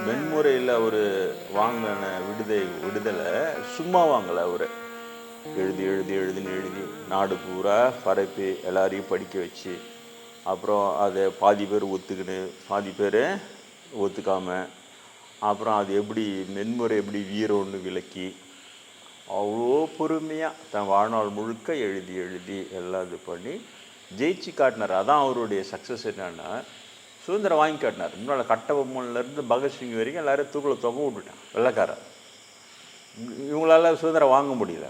மென்முறையில் அவர் வாங்கின விடுதலை சும்மா வாங்கலை. அவர் எழுதி எழுதி எழுதின்னு எழுதி நாடு பூரா பரப்பி எல்லாரையும் படிக்க வச்சு, அப்புறம் அதை பாதி பேர் ஒத்துக்கின்னு பாதி பேர் ஒத்துக்காமல், அப்புறம் அது எப்படி மென்முறை எப்படி வீரம்னு விளக்கி அவ்வளோ பொறுமையாக தன் வாழ்நாள் முழுக்க எழுதி எழுதி எல்லாம் இது பண்ணி ஜெயிச்சு காட்டினார். அதான் அவருடைய சக்ஸஸ். என்னன்னா, சுதந்திரம் வாங்கி காட்டினார். முன்னால் கட்டபொம்மன்லேருந்து பகத்சிங் வரைக்கும் எல்லாரும் தூக்கில் தொங்க விட்டுட்டான் வெள்ளைக்காரன். இவங்களால சுதந்திரம் வாங்க முடியல.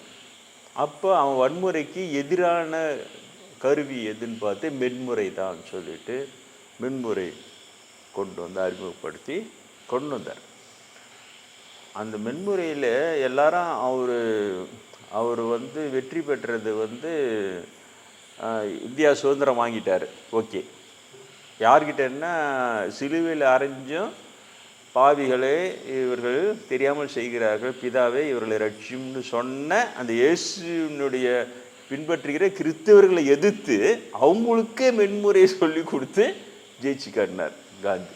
அப்போ அவன் வன்முறைக்கு எதிரான கருவி எதுன்னு பார்த்து மென்முறை தான் சொல்லிட்டு மென்முறை கொண்டு வந்து அறிமுகப்படுத்தி கொண்டு வந்தார். அந்த மென்முறையில் எல்லாரும் அவர் வந்து வெற்றி பெற்றது வந்து இந்தியா சுதந்திரம் வாங்கிட்டார். ஓகே, யார்கிட்டன்னா சிலுவையில் அரைஞ்சும் பாவிகளே இவர்கள் தெரியாமல் செய்கிறார்கள், பிதாவே இவர்களை ரட்சியும்னு சொன்ன அந்த இயேசுனுடைய பின்பற்றுகிற கிறிஸ்தவர்களை எதிர்த்து அவங்களுக்கே மென்முறையை சொல்லி கொடுத்து ஜெயிச்சு காட்டினார் காந்தி.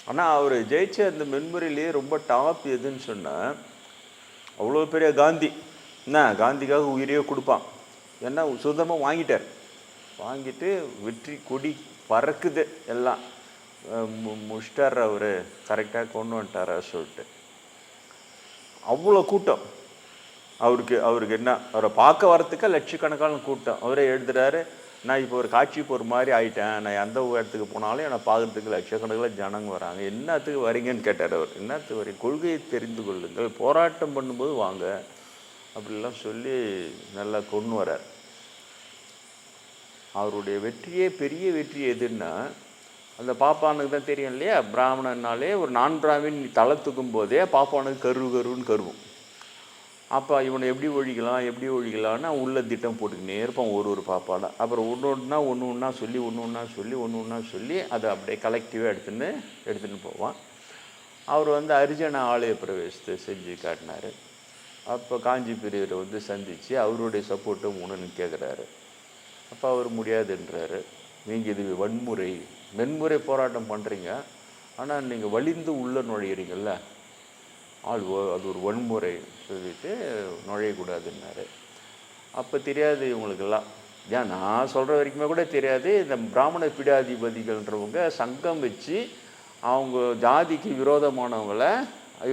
ஆனால் அவர் ஜெயிச்ச அந்த மென்முறையிலேயே ரொம்ப டாப் எதுன்னு சொன்னால், அவ்வளோ பெரிய காந்தி என்ன காந்திக்காக உயிரையே கொடுப்பான். ஏன்னா சுதந்திரமாக வாங்கிட்டார். வாங்கிட்டு வெற்றி கொடி பறக்குது. எல்லாம் முடிச்சிட்டார். அவர் கரெக்டாக கொண்டு வந்துட்டார் சொல்லிட்டு அவ்வளோ கூட்டம். அவருக்கு என்ன, அவரை பார்க்க வரத்துக்கு லட்சக்கணக்கான கூட்டம். அவரே எழுதுறாரு, நான் இப்போ ஒரு காட்சி போகிற மாதிரி ஆகிட்டேன். நான் எந்த இடத்துக்கு போனாலும் என்னை பார்க்குறதுக்கு லட்சக்கணக்கில் ஜனங்க வராங்க. என்னத்துக்கு வரீங்கன்னு கேட்டார் அவர். என்னத்துக்கு வரீங்க? கொள்கையை தெரிந்து கொள்ளுங்கள், போராட்டம் பண்ணும்போது வாங்க அப்படிலாம் சொல்லி நல்லா கொண்டு வரார். அவருடைய வெற்றியே பெரிய வெற்றி எதுன்னா, அந்த பாப்பானுக்கு தான் தெரியும் இல்லையா, பிராமணனாலே ஒரு நான் பிராமின் தலை தூக்கும் போதே பாப்பானுக்கு கருன்னு கருவும். அப்போ இவனை எப்படி ஒழிக்கலான்னு உள்ள திட்டம் போட்டுக்கினே இருப்பான் ஒரு பாப்பான. அப்புறம் ஒன்று ஒன்றா சொல்லி அதை அப்படியே கலெக்டிவாக எடுத்துன்னு போவான். அவர் வந்து அரிஜன ஆலய பிரவேசத்தை செஞ்சு காட்டினார். அப்போ காஞ்சி பெரியவரை வந்து சந்தித்து அவருடைய சப்போர்ட்டும் உணர்ந்து கேட்குறாரு. அப்போ அவர் முடியாதுன்றாரு. நீங்கள் இது மென்முறை போராட்டம் பண்ணுறீங்க, ஆனால் நீங்கள் வலிந்து உள்ளே நுழையிறீங்கள்ல, அது ஒரு வன்முறை சொல்லிட்டு நுழையக்கூடாதுன்னாரு. அப்போ தெரியாது இவங்களுக்கெல்லாம். ஏன் நான் சொல்கிற வரைக்குமே கூட தெரியாது. இந்த பிராமண பீடாதிபதிகள்ன்றவங்க சங்கம் வச்சு அவங்க ஜாதிக்கு விரோதமானவங்களை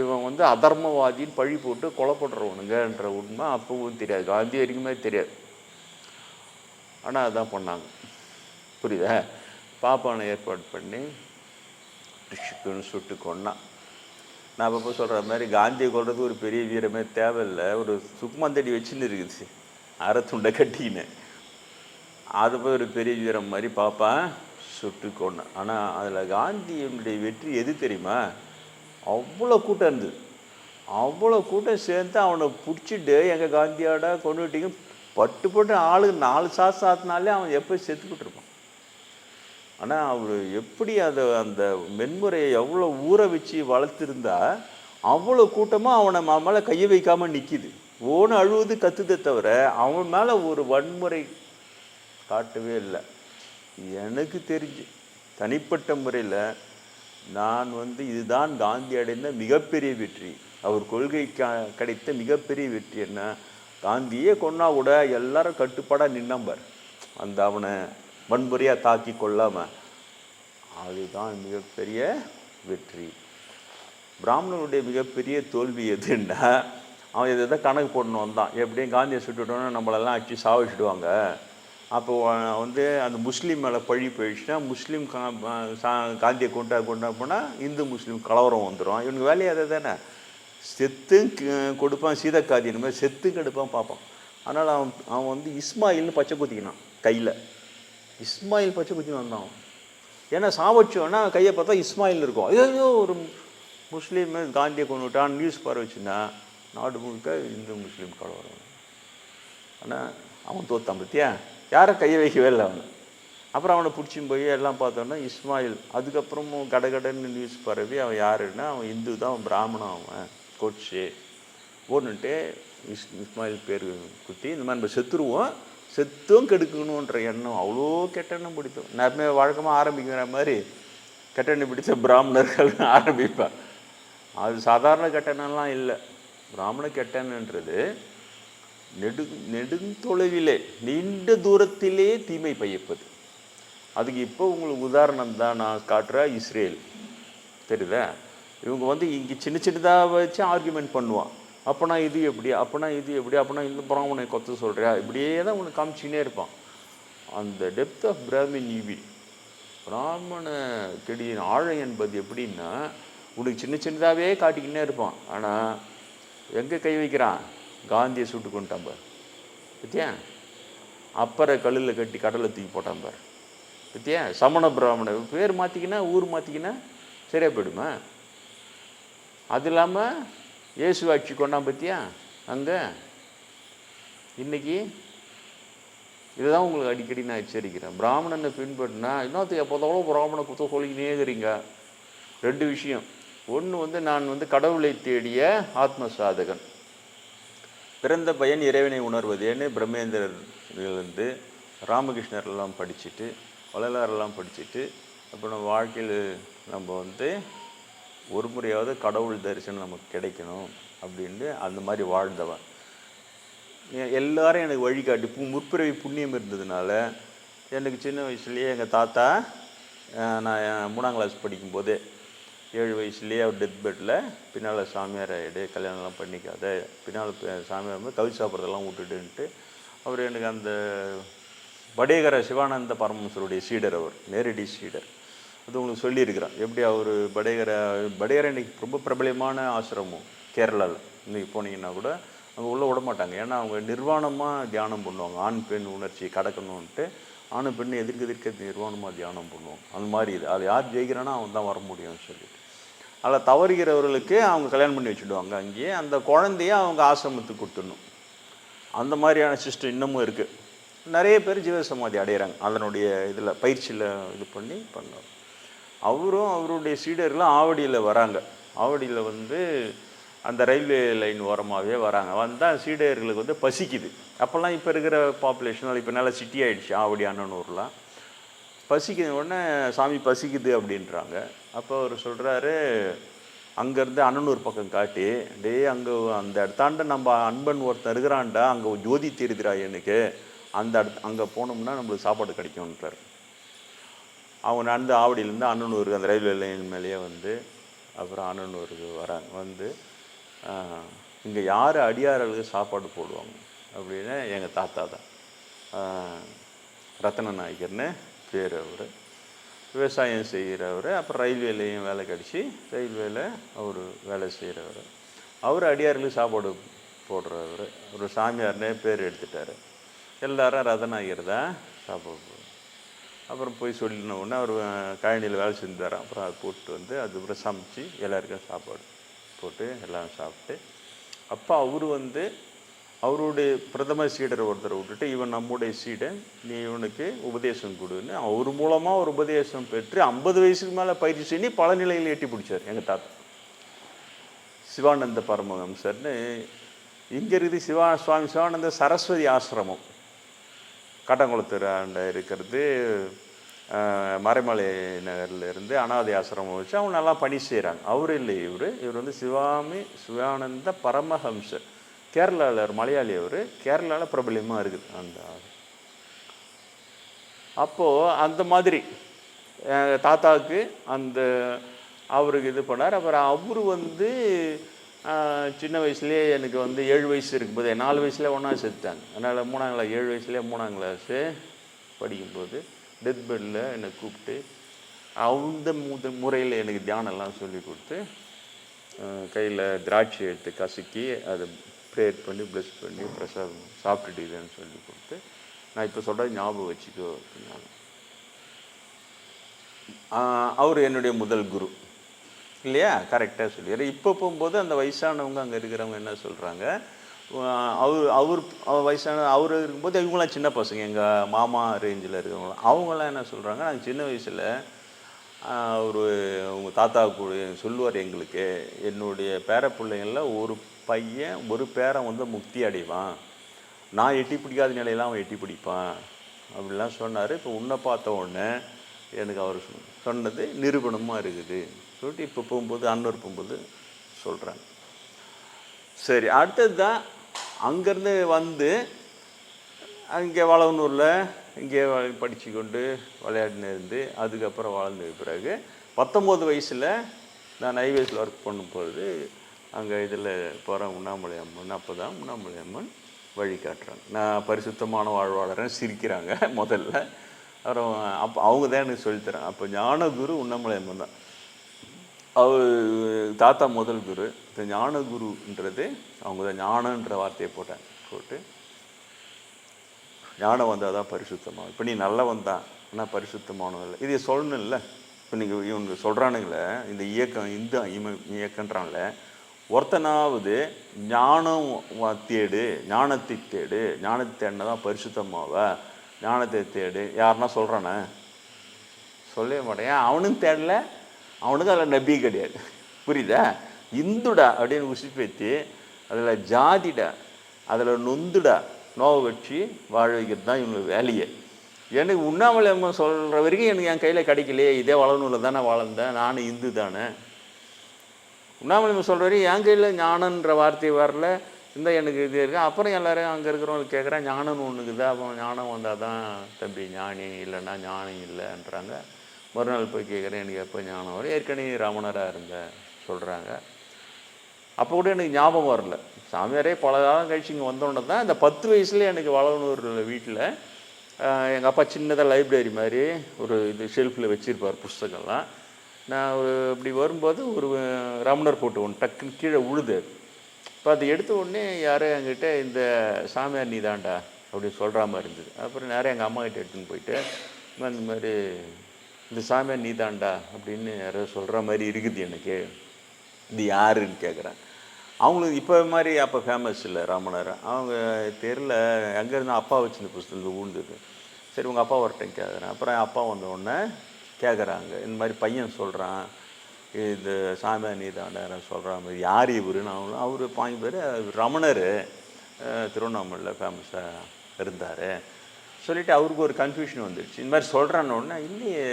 இவன் வந்து அதர்மவாதின்னு பழி போட்டு கொலைப்படுறவனுங்கன்ற உண்மை அப்பவும் தெரியாது. காந்தி வரைக்குமே தெரியாது. ஆனால் அதான் பண்ணாங்க. புரியுதா? பாப்பானை ஏற்பாடு பண்ணி சுட்டு கொண்டான். நான் அப்போ சொல்கிற மாதிரி காந்தியை கொள்றதுக்கு ஒரு பெரிய வீரமே தேவையில்லை. ஒரு சுக்குமாந்தடி வச்சுன்னு இருக்குது, அரைத்துண்டை கட்டின்னு. அதை போய் ஒரு பெரிய வீரம் மாதிரி பாப்பான் சுட்டு கொண்டான். ஆனால் அதில் காந்தியினுடைய வெற்றி எது தெரியுமா? அவ்வளோ கூட்டம் இருந்தது. அவ்வளோ கூட்டம் சேர்ந்து அவனை பிடிச்சிட்டு எங்கள் காந்தியோட கொண்டு விட்டீங்க பட்டு ஆளுக்கு 4 சாத்தினாலே அவன் எப்போ செத்துக்கிட்டு இருப்பான். ஆனால் அவர் எப்படி அந்த மென்முறையை எவ்வளோ ஊற வச்சு வளர்த்துருந்தா அவ்வளோ கூட்டமாக அவனை மேலே கையை வைக்காமல் நிற்கிது. ஓன்னு அழுவது கத்துதை தவிர அவன் மேலே ஒரு வன்முறை காட்டவே இல்லை. எனக்கு தெரிஞ்சு தனிப்பட்ட முறையில் நான் வந்து இதுதான் காந்தி அடைந்த மிகப்பெரிய வெற்றி. அவர் கொள்கை கிடைத்த மிகப்பெரிய வெற்றி என்ன, காந்தியே கொன்னா கூட எல்லாரும் கட்டுப்பாடாக நின்னம்பார், அந்த அவனை வன்முறையாக தாக்கி கொள்ளாமல். அதுதான் மிகப்பெரிய வெற்றி. பிராமணனுடைய மிகப்பெரிய தோல்வி எதுன்னா, அவன் எதை கணக்கு போடணும் வந்தான். எப்படியும் காந்தியை சுட்டுட்டோன்னா நம்மளெல்லாம் அடிச்சு சாவிச்சுடுவாங்க. அப்போ வந்து அந்த முஸ்லீம் மேலே பழி போயிடுச்சுன்னா முஸ்லீம் காந்தியை கொண்டா போனால் இந்து முஸ்லீம் கலவரம் வந்துடும். இவனுக்கு வேலையை அதை தானே, செத்தும் கொடுப்பான் சீதக்காதியின் மாதிரி செத்தும் கெடுப்பான் பார்ப்பான். அதனால் அவன் வந்து இஸ்மாயில்னு பச்சை குத்திக்கினான் கையில். இஸ்மாயில் பச்சை குத்தின்னு வந்தான். ஏன்னா சாவச்சோன்னா கையை பார்த்தா இஸ்மாயில் இருக்கும். ஐயோ ஒரு முஸ்லீம் காந்தியை கொண்டு விட்டான் நியூஸ் பார வச்சுன்னா நாடு முழுக்க இந்து முஸ்லீம் கலவரம். ஆனால் அவன் தோத்தான் பற்றியா, யாரும் கையை வைக்கவே இல்லை அவனை. அப்புறம் அவனை பிடிச்சின்னு போய் எல்லாம் பார்த்தோன்னா இஸ்மாயில். அதுக்கப்புறமும் கடன்னு நியூஸ் பரவி அவன் யாருன்னா அவன் இந்து தான், அவன் பிராமணன், அவன் கோட்ஸு ஓடுன்ட்டு இஸ்மாயில் பேர் குத்தி இந்த மாதிரி நம்ம செத்துருவோம், செத்தும் கெடுக்கணுன்ற எண்ணம் அவ்வளோ கெட்ட எண்ணம் பிடிக்கும். நான் வழக்கமாக ஆரம்பிக்கிற மாதிரி கட்டணை பிடித்த பிராமணர்கள் ஆரம்பிப்பார். அது சாதாரண கட்டணம்லாம் இல்லை. பிராமண கட்டணன்றது நெடுந்தொலைவிலே நீண்ட தூரத்திலே தீமை பயப்பது. அதுக்கு இப்போ உங்களுக்கு உதாரணம் தான் நான் காட்டுற இஸ்ரேல். தெரியுதா? இவங்க வந்து இங்கே சின்ன சின்னதாக வச்சு ஆர்குமெண்ட் பண்ணுவான். அப்போனா இது எப்படி, அப்போனா இது எப்படி, அப்போனா இந்த பிராமணனை கொத்த சொல்கிறியா, இப்படியே தான் உனக்கு காமிச்சினே இருப்பான். அந்த டெப்த் ஆஃப் பிராமின் ஈவி, பிராமண கெடியின் ஆழம் என்பது எப்படின்னா, உனக்கு சின்ன சின்னதாகவே காட்டிக்கின்னே இருப்பான். ஆனால் எங்கே கை வைக்கிறான்? காந்தியை சுட்டு கொண்டுட்டான் பார். பத்தியா? அப்பரை கல்லில் கட்டி கடலை தூக்கி போட்டான் பார். பத்தியா? சமண பிராமண பேர் மாற்றிக்கினா ஊர் மாற்றிக்கினா சரியாக போயிடுமா? அது இல்லாமல் இயேசு ஆட்சி கொண்டான் பற்றியா அங்கே. இன்றைக்கி இதுதான் உங்களுக்கு அடிக்கடி நான் எச்சரிக்கிறேன். பிராமணனை பின்பற்றினா இன்னொருத்த எப்போதோட பிராமண குத்த சொல்லிக்கினே இருக்கிறீங்க. 2 விஷயம். ஒன்று வந்து நான் வந்து கடவுளை தேடிய ஆத்ம சாதகன், பிறந்த பையன் இறைவனை உணர்வதேன்னு பிரம்மேந்திரர்லேருந்து ராமகிருஷ்ணர்லாம் படிச்சுட்டு வள்ளலாரெல்லாம் படிச்சுட்டு அப்புறம் நம்ம வாழ்க்கையில் நம்ம வந்து ஒரு முறையாவது கடவுள் தரிசனம் நமக்கு கிடைக்கணும் அப்படின்ட்டு அந்த மாதிரி வாழ்ந்தவன். எல்லாரும் எனக்கு வழிகாட்டி முற்பிறவி புண்ணியம் இருந்ததுனால எனக்கு சின்ன வயசுலேயே எங்கள் தாத்தா, நான் 3ஆம் கிளாஸ் படிக்கும்போதே 7 வயசுலேயே அவர் டெத் பெட்டில் பின்னால் சாமியார் ஆகிடு, கல்யாணம்லாம் பண்ணிக்காத, பின்னால் சாமியார் கவி சாப்பிட்றதெல்லாம் விட்டுடுன்ட்டு அவர் எனக்கு அந்த வடேகர சிவானந்த பரமஹம்சருடைய சீடர், அவர் நேரடி சீடர். அது உங்களுக்கு சொல்லியிருக்கிறேன். எப்படி அவர் படேகர இன்றைக்கி ரொம்ப பிரபலமான ஆசிரமம் கேரளாவில். இன்றைக்கி போனீங்கன்னா கூட அங்கே உள்ளே விட மாட்டாங்க. ஏன்னா அவங்க நிர்வாணமாக தியானம் பண்ணுவாங்க. ஆண் பெண் உணர்ச்சி கடக்கணுன்ட்டு ஆண் பெண் எதிர்க்க நிர்வாணமாக தியானம் பண்ணுவாங்க. அந்த மாதிரி இது அது யார் ஜெயிக்கிறானோ அவன் தான் வர முடியும்னு சொல்லிட்டு அதில் தவறுகிறவர்களுக்கு அவங்க கல்யாணம் பண்ணி வச்சுடுவாங்க. அங்கேயே அந்த குழந்தைய அவங்க ஆசிரமத்துக்கு கொடுத்துடணும். அந்த மாதிரியான சிஸ்டம் இன்னமும் இருக்குது. நிறைய பேர் ஜீவசமாதி அடைகிறாங்க அதனுடைய இதில் பயிற்சியில் இது பண்ணார். அவரும் அவருடைய சீடர்களும் ஆவடியில் வராங்க. ஆவடியில் வந்து அந்த ரயில்வே லைன் ஓரமாகவே வராங்க. வந்தால் சீடர்களுக்கு வந்து பசிக்குது. அப்போல்லாம் இப்போ இருக்கிற பாப்புலேஷன் இப்போ நல்லா சிட்டி ஆகிடுச்சு. ஆவடி அண்ணனூர்லாம் பசிக்குது. உடனே சாமி பசிக்குது அப்படின்றாங்க. அப்போ அவர் சொல்கிறாரு, அங்கேருந்து அண்ணனூர் பக்கம் காட்டி, அங்கே அந்த இடத்தாண்ட நம்ம அன்பன் ஒருத்தர் இருக்கிறான்டா, அங்கே ஜோதி தெரியுதுரா எனக்கு, அந்த அங்கே போனோம்னா நம்மளுக்கு சாப்பாடு கிடைக்கும்ன்றார். அவங்க நடந்து ஆவடியிலேருந்து அண்ணனூருக்கு அந்த ரயில்வே லைன் மேலேயே வந்து அப்புறம் அண்ணனூருக்கு வராங்க. வந்து இங்கே யார் அடியார்களுக்கு சாப்பாடு போடுவாங்க அப்படின்னா எங்கள் தாத்தா தான். ரத்தன நாயக்கர்னு பேர். அவர் விவசாயம் செய்கிறவர். அப்புறம் ரயில்வேலையும் வேலை கிடச்சி ரயில்வேல அவர் வேலை செய்கிறவர். அவர் அடியார்களுக்கு சாப்பாடு போடுறவர். ஒரு சாமியார்னே பேர் எடுத்துட்டார். எல்லாரும் ரத்தநாயகர் தான் சாப்பாடு போடுவோம். அப்புறம் போய் சொல்லின உடனே அவர் கழனியில் வேலை செஞ்சார். அப்புறம் அதை போட்டு வந்து அதுக்கப்புறம் சமைச்சு எல்லாருக்கும் சாப்பாடு போட்டு எல்லாம் சாப்பிட்டு, அப்போ அவர் வந்து அவருடைய பிரதம சீடரை ஒருத்தரை விட்டுட்டு, இவன் நம்முடைய சீடன், நீ இவனுக்கு உபதேசம் கொடுன்னு அவர் மூலமாக ஒரு உபதேசம் பெற்று 50 வயசுக்கு மேலே பயிற்சி செஞ்சு பல நிலையில் எட்டி பிடிச்சார் எங்கள் தாத்தா. சிவானந்த பரமஹம்சர்னு இங்கே இருக்குது. சுவாமி சிவானந்த சரஸ்வதி ஆசிரமம் காட்டாங்குளத்தூர் இருக்கிறது. மறைமலை நகரில் இருந்து அனாதை ஆசிரமம் வச்சு அவங்க நல்லா பணி செய்கிறாங்க. அவர் இல்லை, இவர் வந்து சிவானந்த பரமஹம்சர். கேரளாவில் மலையாளி. அவர் கேரளாவில் பிரபலமாக இருக்குது அந்த. அப்போது அந்த மாதிரி தாத்தாவுக்கு அந்த அவருக்கு இது பண்ணார். அப்புறம் அவர் வந்து சின்ன வயசுலேயே எனக்கு வந்து 7 வயசு இருக்கும்போது 4 வயசுல ஒன்றா செத்துட்டாங்க. அதனால் 3ஆம் கிளாஸ் 7 வயசுலேயே 3ஆம் கிளாஸு படிக்கும்போது டெத் பெட்டில் என்னை கூப்பிட்டு அந்த முறையில் எனக்கு தியானம்லாம் சொல்லி கொடுத்து கையில் திராட்சை எடுத்து கசக்கி அதை ப்ரேயர் பண்ணி ப்ளஸ் பண்ணி பிரசாதம் சாப்பிட்டுட்டுன்னு சொல்லி கொடுத்து, நான் இப்போ சொல்கிறது ஞாபகம் வச்சுக்கோ அப்படின்னாங்க. அவர் என்னுடைய முதல் குரு இல்லையா? கரெக்டாக சொல்லிடுற. இப்போ போகும்போது அந்த வயசானவங்க அங்கே இருக்கிறவங்க என்ன சொல்கிறாங்க, அவர் அவர் இருக்கும்போது இவங்களாம் சின்ன பசங்க, எங்கள் மாமா ரேஞ்சில் இருக்கிறவங்களாம். அவங்களாம் என்ன சொல்கிறாங்க, நாங்கள் சின்ன வயசில் உங்கள் தாத்தா கூட சொல்லுவார் எங்களுக்கு, என்னுடைய பேர பிள்ளைங்களில் ஒரு பையன் ஒரு பேரன் வந்து முக்தி அடைவான், நான் எட்டி பிடிக்காத நிலையெல்லாம் அவன் எட்டி பிடிப்பான் அப்படிலாம் சொன்னார். இப்போ உன்னை பார்த்த உடனே எனக்கு அவர் சொன்னது நிரூபணமாக இருக்குது சொல்லிட்டு இப்போ போகும்போது அன்னூர் போகும்போது சொல்கிறாங்க. சரி, அடுத்தது தான் அங்கேருந்து வந்து அங்கே வளவனூரில் இங்கே படித்து கொண்டு விளையாடினு இருந்து அதுக்கப்புறம் வாழ்ந்த பிறகு 19 வயசில் நான் ஹைவேஸில் ஒர்க் பண்ணும்போது அங்கே இதில் போகிறேன் உண்ணாமலை அம்மன். அப்போ தான் உண்ணாமலை அம்மன் வழி காட்டுறாங்க. நான் பரிசுத்தமான வாழ்வாளரன் சிரிக்கிறாங்க முதல்ல. அப்புறம் அப்போ அவங்க தான் எனக்கு சொல்லித்தராங்க. அப்போ ஞானகுரு உண்ணாமலை அம்மன் தான். அவர் தாத்தா முதல் குரு. இந்த ஞானகுருன்றது அவங்க தான் ஞானன்ற வார்த்தையை போட்டு ஞானம் வந்தால் தான் பரிசுத்தமாக. இப்போ நீ நல்லவன் தான் ஆனால் பரிசுத்தமானதில்லை. இதை சொல்லணும் இல்லை. இப்போ நீங்கள் இவங்க சொல்கிறானுங்களே இந்த இயக்கம் இந்த இயக்கன்றாங்களே, ஒருத்தனாவது ஞானம் தேடு, ஞானத்தை தேடு, ஞானத்தை தேடினா தான் பரிசுத்தமாவ, ஞானத்தை தேடு யாருன்னா சொல்கிறானே? சொல்லவே மாட்டேன். அவனும் தேடல, அவனுக்கு அதில் நபி கிடையாது. புரியுதா? இந்துடா அப்படின்னு உசுப்பேத்தி அதில் ஜாதிடா, அதில் நொந்துடா, நோவை வச்சு வாழ வைக்கிறது தான் இவங்களுக்கு வேலையே. எனக்கு உண்ணாமலை அம்மா சொல்கிற வரைக்கும் எனக்கு என் கையில் கிடைக்கலையே. இதே வளர்நூலில் தானே வாழ்ந்தேன், நானும் இந்து தானே. உண்ணாமலை அம்மா சொல்கிற வரைக்கும் என் கையில் ஞானன்ற வார்த்தை வரல. இந்த எனக்கு இது இருக்குது. அப்புறம் எல்லோரும் அங்கே இருக்கிறவங்களுக்கு கேட்குறேன், ஞானம்னு ஒன்றுக்குது. அப்போ ஞானம் வந்தால் தான் தம்பி ஞானி, இல்லைன்னா ஞானம் இல்லைன்றாங்க. மறுநாள் போய் கேட்குறேன், எனக்கு எப்போ ஞானம் வரும்? ஏற்கனவே ரமணராக இருந்தேன் சொல்கிறாங்க. அப்போ கூட எனக்கு ஞாபகம் வரல. சாமியாரே பல காலம் கழிச்சு இங்கே வந்தோடனே தான் இந்த 10 வயசுலேயே எனக்கு வளவனூர் வீட்டில் எங்கள் அப்பா சின்னதாக லைப்ரரி மாதிரி ஒரு இது ஷெல்ஃபில் வச்சுருப்பார் புஸ்தகம்லாம். நான் இப்படி வரும்போது ஒரு ரமணர் போட்டு ஒன்று டக்குன்னு கீழே உழுது. இப்போ அதை எடுத்த உடனே யாரோ என்கிட்ட இந்த சாமியார் நீ தாண்டா அப்படின்னு சொல்கிற மாதிரி இருந்தது. அப்புறம் நேரம் எங்கள் அம்மா கிட்ட எடுத்துன்னு போயிட்டு இந்த மாதிரி இந்த சாமியார் நீ தாண்டா அப்படின்னு யாரோ சொல்கிற மாதிரி இருக்குது எனக்கு, இது யாருன்னு கேட்குறேன். அவங்களுக்கு இப்போ மாதிரி அப்போ ஃபேமஸ் இல்லை ரமணர். அவங்க தெரியல எங்கேருந்து அப்பா வச்சுருந்த புஸ்தகம் ஊழ்ந்தது. சரி உங்கள் அப்பா வரட்டும் கேட்குறேன். அப்புறம் அப்பா வந்தோடனே கேட்குறாங்க, இந்த மாதிரி பையன் சொல்கிறான் இது சாமியார் நீ தாண்டா சொல்கிற மாதிரி, யார் இவருன்னு. அவர் பாங்கி பேர் ரமணர், திருவண்ணாமலையில் ஃபேமஸாக இருந்தார் சொல்லிவிட்டு அவருக்கு ஒரு கன்ஃபியூஷன் வந்துடுச்சு. இந்த மாதிரி சொல்கிறான்னொடனே இல்லையே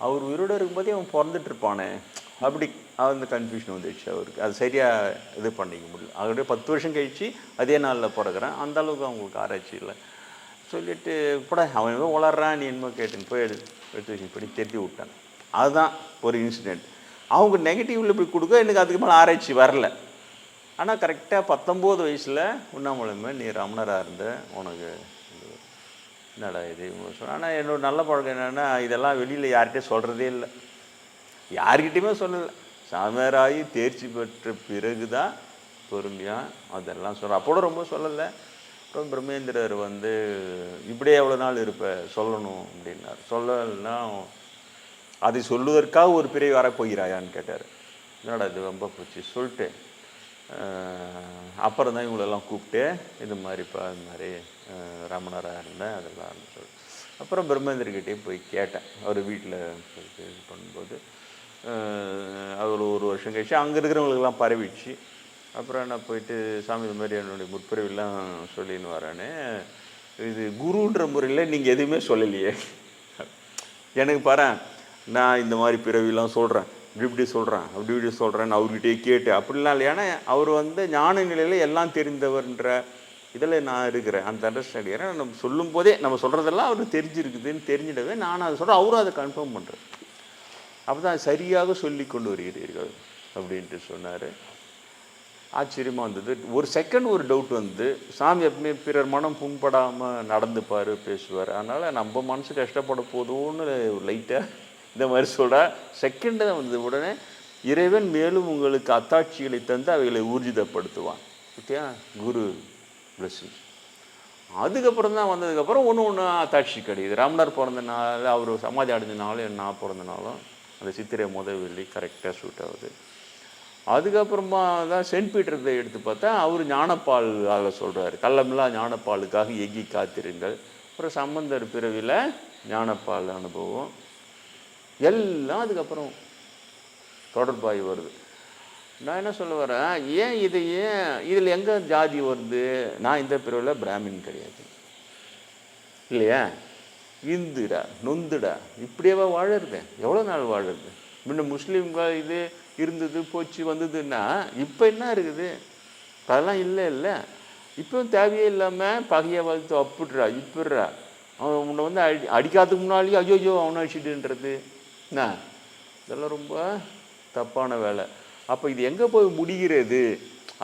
அவர் உயிரோடு இருக்கும்போதே அவன் பிறந்துட்டு இருப்பானே அப்படி அந்த கன்ஃபியூஷன் வந்துடுச்சு அவருக்கு. அது சரியாக இது பண்ணிக்க முடியல. அவருடைய 10 வருஷம் கழித்து அதே நாளில் பிறகுறேன். அந்தளவுக்கு அவங்களுக்கு ஆராய்ச்சி இல்லை சொல்லிவிட்டு கூட அவன் எதுவும் வளர்றான் நீ என்னமோ கேட்டுன்னு போய் எடுத்து வச்சு பண்ணி திருத்தி விட்டான். அதுதான் ஒரு இன்சிடெண்ட். அவங்க நெகட்டிவில் இப்படி கொடுக்க எனக்கு அதுக்கு மேலே ஆராய்ச்சி வரல. ஆனால் கரெக்டாக 19 வயசில் உண்ணாமலை நீ ரமணராக இருந்த உனக்கு என்னடா இது இவங்க சொன்ன. ஆனால் என்னோட நல்ல பழக்கம் என்னென்னா இதெல்லாம் வெளியில் யார்கிட்டையும் சொல்கிறதே இல்லை, யார்கிட்டையுமே சொல்லலை. சாமியாராகி தேர்ச்சி பெற்ற பிறகு தான் பொறுமையாக அதெல்லாம் சொல்கிறேன். அப்போட ரொம்ப சொல்லலை. அப்புறம் பிரம்மேந்திரர் வந்து இப்படியே எவ்வளோ நாள் இருப்ப சொல்லணும் அப்படின்னார். சொல்லலைன்னா அதை சொல்லுவதற்காக ஒரு பிறவி வரப்போகிறாயான்னு கேட்டார். என்னடா இது ரொம்ப போச்சு சொல்லிட்டு அப்புறம் தான் இவங்களெல்லாம் கூப்பிட்டு இது மாதிரிப்பா இது மாதிரி ரமணராக இருந்தேன் அதெல்லாம் சொல்லி அப்புறம் பிரம்மேந்திரகிட்டே போய் கேட்டேன். அவர் வீட்டில் போயிட்டு இது பண்ணும்போது அவர் ஒரு வருஷம் கழிச்சு அங்கே இருக்கிறவங்களுக்கெல்லாம் பரவிடுச்சு. அப்புறம் நான் போயிட்டு சாமி இது மாதிரி என்னுடைய முற்பிறவிலாம் சொல்லின்னு வரேன்னு, இது குருன்ற முறையில் நீங்கள் எதுவுமே சொல்லலையே எனக்கு பாரு, நான் இந்த மாதிரி பிறவிலாம் சொல்கிறேன், இப்படி சொல்கிறேன் அப்படி இப்படி சொல்கிறேன்னு அவர்கிட்டே கேட்டு அப்படிலாம் இல்லை. ஏன்னா அவர் வந்து ஞான நிலையில் எல்லாம் தெரிந்தவர்ன்ற இதில் நான் இருக்கிறேன். அந்த அண்டர்ஸ்டாண்டிங். ஏன்னா நம்ம சொல்லும் போதே நம்ம சொல்கிறதெல்லாம் அவருக்கு தெரிஞ்சிருக்குதுன்னு தெரிஞ்சிடவே நான் அதை சொல்கிறேன், அவரும் அதை கன்ஃபார்ம் பண்ணுறேன். அப்போ தான் சரியாக சொல்லி கொண்டு வருகிறீர்கள் அப்படின்ட்டு சொன்னார். ஆச்சரியமாக இருந்தது. ஒரு செகண்ட் ஒரு டவுட் வந்து, சாமி எப்பவுமே பிறர் மனம் புண்படாமல் நடந்துப்பார் பேசுவார், அதனால் நம்ம மனசு கஷ்டப்பட போதும்னு லைட்டாக இந்த மாதிரி சொல்கிற செகண்டு தான் வந்தது. உடனே இறைவன் மேலும் உங்களுக்கு அத்தாட்சிகளை தந்து அவைகளை ஊர்ஜிதப்படுத்துவான். ஓகே, குரு பிளஸ்ஸிங். அதுக்கப்புறம் தான் வந்ததுக்கப்புறம் ஒன்று அத்தாட்சி கிடையாது. ராமனார் பிறந்த நாள், அவர் சமாதி அடைஞ்ச நாளும் நான் பிறந்த நாளும் அந்த சித்திரை முதல் வெள்ளி கரெக்டாக ஷூட் ஆகுது. அதுக்கப்புறமா தான் சென்ட் பீட்டர்ஸை எடுத்து பார்த்தா அவர் ஞானப்பால் அதில் சொல்கிறார், கள்ளமில்லா ஞானப்பாலுக்காக எங்கி காத்திருங்கள். அப்புறம் சம்பந்தர் பிறவியில் ஞானப்பால் அனுபவம் எல்லாம் அதுக்கப்புறம் தொடர்பாகி வருது. நான் என்ன சொல்ல வரேன், ஏன் இதில் எங்கே ஜாதி வருது? நான் இந்த பிறவியில் பிராமின் கிடையாது இல்லையா, இந்துடா நொந்துடா இப்படியேவா வாழறது? எவ்வளோ நாள் வாழறது? முன்ன முஸ்லீம்கள் இது இருந்தது போச்சு வந்ததுன்னா இப்போ என்ன இருக்குது? அதெல்லாம் இல்லை. இப்போவும் தேவையே இல்லாமல் பகையை வளர்த்து அப்பிடுறா இப்பிடுறா. அவன் உன்னை வந்து அடிக்காததுக்கு முன்னாலேயே ஐயோ அவனை அடிச்சுட்டுன்றது என்ன? இதெல்லாம் ரொம்ப தப்பான வேலை. அப்போ இது எங்கே போய் முடிகிறது?